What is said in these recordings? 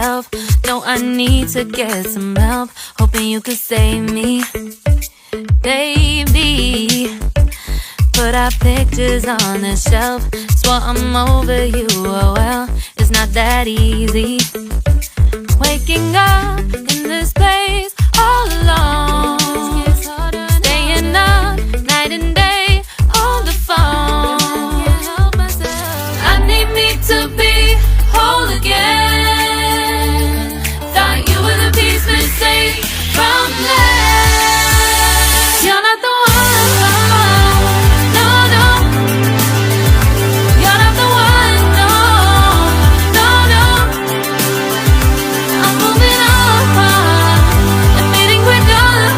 myself. No, I need to get some help, hoping you could save me. Baby, put our pictures on the shelf. Swore I'm over you, oh well, it's not that easy. Waking up in this place all alone, staying up night and day on the phone. I need me to be whole again. Thought you were the piece missing from last. You're not the one, no, no. You're not the one, no, no, no. I'm moving on, admitting we're done.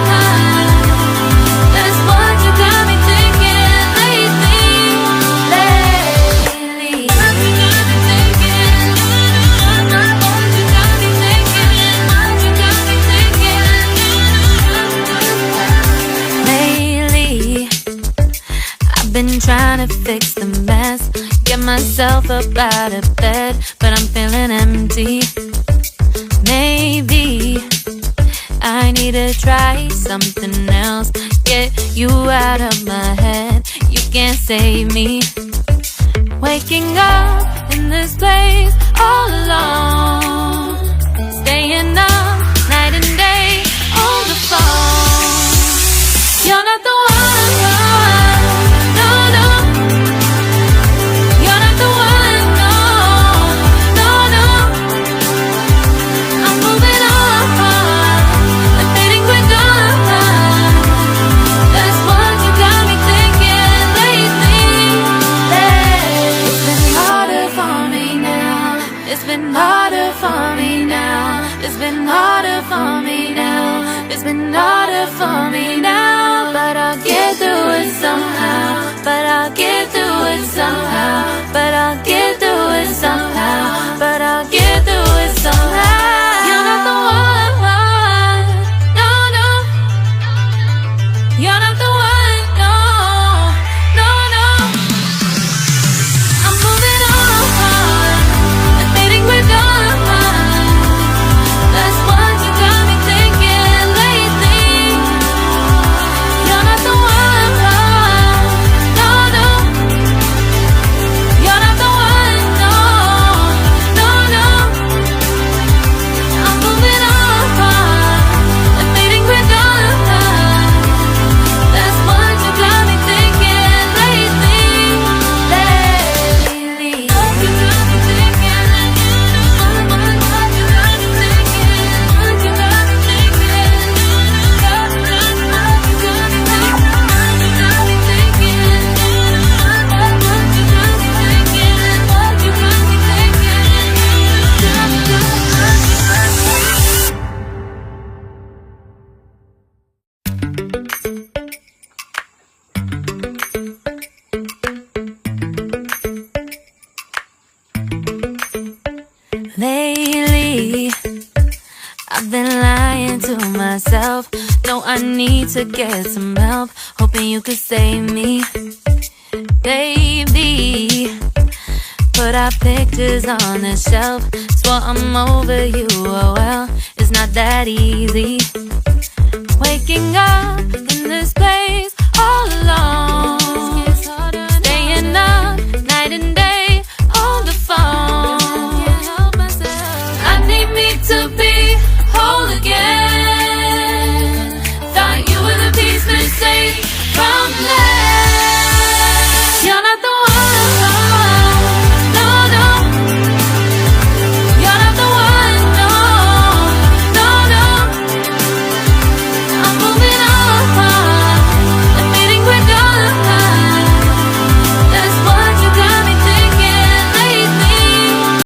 That's what you got me thinking lately. What you got me thinking? What you got me thinking? What you got me thinking? Lately, I've been trying to fix the mess, get myself up out of bed, but I'm feeling empty. Maybe I need to try something else, get you out of my head. You can't save me. Waking up in this place all alone, staying up night and day on the phone. You're not the one, no, no. You're not the one, no, no, no. I'm moving on, admitting we're done. That's what you got me thinking lately. It's been harder for me now. It's been harder for me now. It's been harder for me now. It's been harder for me now. But I'll get through it somehow. But I'll get through it somehow. But I'll get through it somehow. But I'll get through it somehow. You're not the one, no, no. You're not the one, no, no, no. I'm moving on, admitting we're done. That's what you got me thinking lately. You're not the one, no, no. You're not the one, no, no, no. I'm moving on, admitting we're done. That's what you got me thinking lately. What you got me thinking? What you got me thinking? What you got me thinking? What you got me thinking? What you got me thinking? What you got me Lately, I've been lying to myself. No, I need to get some help, hoping you could save me. Baby, put our pictures on the shelf. Swore I'm over you, oh well, it's not that easy. Waking up in this place